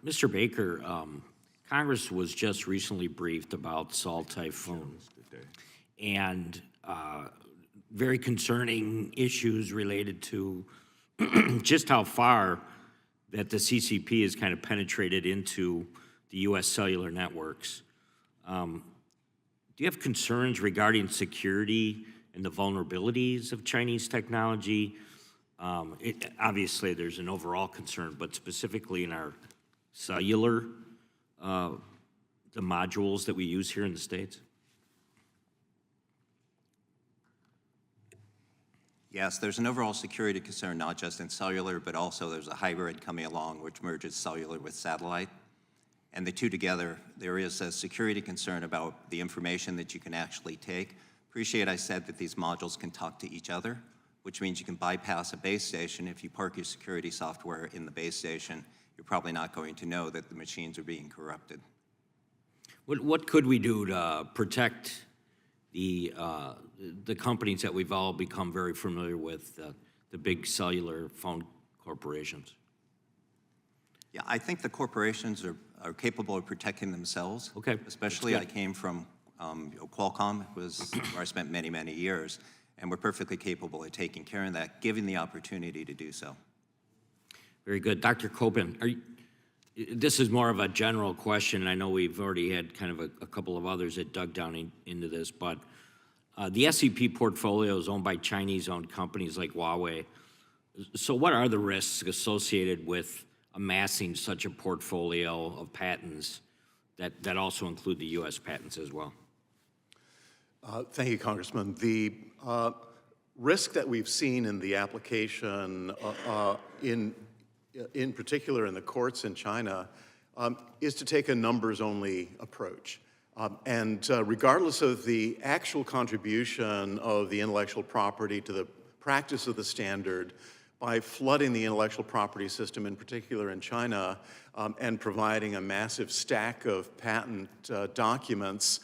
Mr. Baker, Congress was just recently briefed about Salt Typhoon and very concerning issues related to just how far that the CCP has kind of penetrated into the U.S. cellular networks. Do you have concerns regarding security and the vulnerabilities of Chinese technology? Obviously, there's an overall concern, but specifically in our cellular, the modules that we use here in the States? Yes, there's an overall security concern, not just in cellular, but also there's a hybrid coming along which merges cellular with satellite. And the two together, there is a security concern about the information that you can actually take. Appreciate I said that these modules can talk to each other, which means you can bypass a base station. If you park your security software in the base station, you're probably not going to know that the machines are being corrupted. What could we do to protect the companies that we've all become very familiar with, the big cellular phone corporations? Yeah, I think the corporations are capable of protecting themselves. Okay. Especially I came from Qualcomm, was where I spent many, many years, and we're perfectly capable of taking care of that, given the opportunity to do so. Very good. Dr. Coben, this is more of a general question, and I know we've already had kind of a couple of others that dug down into this, but the SEP portfolio is owned by Chinese-owned companies like Huawei. So what are the risks associated with amassing such a portfolio of patents that also include the U.S. patents as well? Thank you, Congressman. The risk that we've seen in the application in particular in the courts in China, is to take a numbers-only approach. And regardless of the actual contribution of the intellectual property to the practice of the standard, by flooding the intellectual property system, in particular in China, and providing a massive stack of patent documents,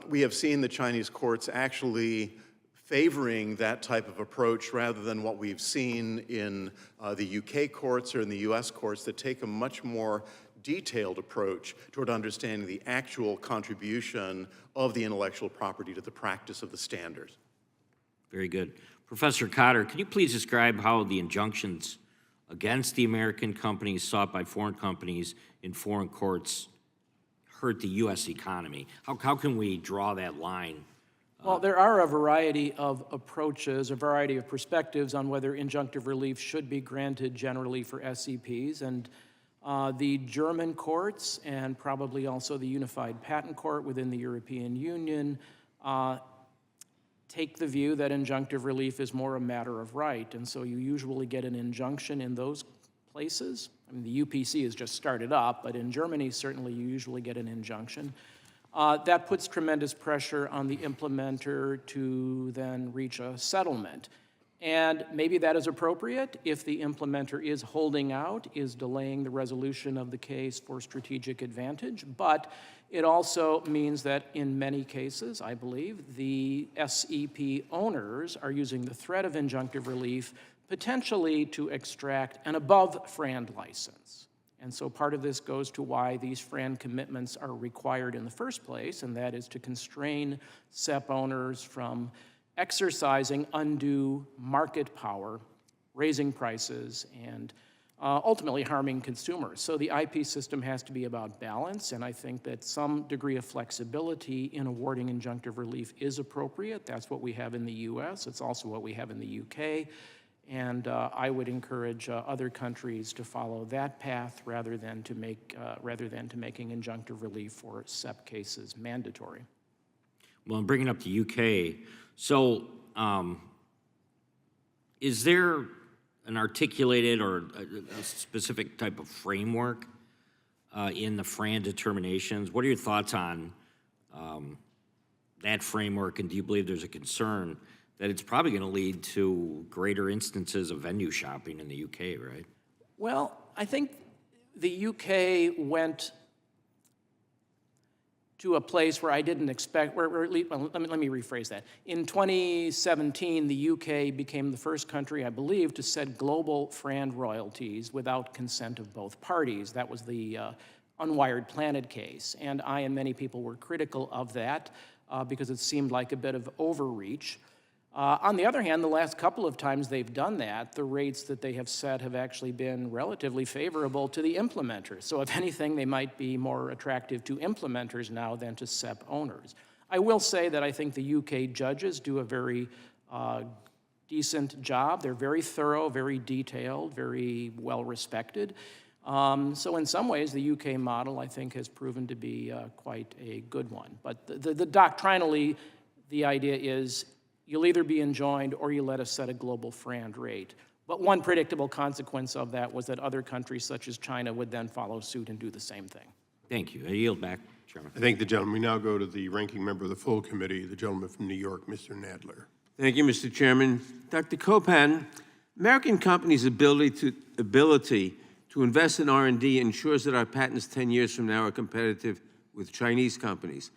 we have seen the Chinese courts actually favoring that type of approach rather than what we've seen in the UK courts or in the US courts that take a much more detailed approach toward understanding the actual contribution of the intellectual property to the practice of the standards. Very good. Professor Cotter, can you please describe how the injunctions against the American companies sought by foreign companies in foreign courts hurt the U.S. economy? How can we draw that line? Well, there are a variety of approaches, a variety of perspectives on whether injunctive relief should be granted generally for SEPs. And the German courts and probably also the Unified Patent Court within the European Union take the view that injunctive relief is more a matter of right. And so you usually get an injunction in those places. I mean, the UPC has just started up, but in Germany, certainly you usually get an injunction. That puts tremendous pressure on the implementer to then reach a settlement. And maybe that is appropriate if the implementer is holding out, is delaying the resolution of the case for strategic advantage. But it also means that in many cases, I believe, the SEP owners are using the threat of injunctive relief potentially to extract an above-FRAND license. And so part of this goes to why these FRAND commitments are required in the first place, and that is to constrain SEP owners from exercising undue market power, raising prices, and ultimately harming consumers. So the IP system has to be about balance, and I think that some degree of flexibility in awarding injunctive relief is appropriate. That's what we have in the US. It's also what we have in the UK. And I would encourage other countries to follow that path rather than to making injunctive relief for SEP cases mandatory. Well, I'm bringing up the UK. So, is there an articulated or a specific type of framework in the FRAND determinations? What are your thoughts on that framework, and do you believe there's a concern that it's probably going to lead to greater instances of venue shopping in the UK, right? Well, I think the UK went to a place where I didn't expect, where at least, well, let me rephrase that. In 2017, the UK became the first country, I believe, to set global FRAND royalties without consent of both parties. That was the Unwired Planet case, and I and many people were critical of that because it seemed like a bit of overreach. On the other hand, the last couple of times they've done that, the rates that they have set have actually been relatively favorable to the implementers. So if anything, they might be more attractive to implementers now than to SEP owners. I will say that I think the UK judges do a very decent job. They're very thorough, very detailed, very well respected. So in some ways, the UK model, I think, has proven to be quite a good one. But the doctrinally, the idea is you'll either be enjoined or you let us set a global FRAND rate. But one predictable consequence of that was that other countries such as China would then follow suit and do the same thing. Thank you. I yield back, Chairman. I thank the gentleman. We now go to the ranking member of the full committee, the gentleman from New York, Mr. Nadler. Thank you, Mr. Chairman. Dr. Copan, American companies' ability to invest in R&D ensures that our patents 10 years from now are competitive with Chinese companies.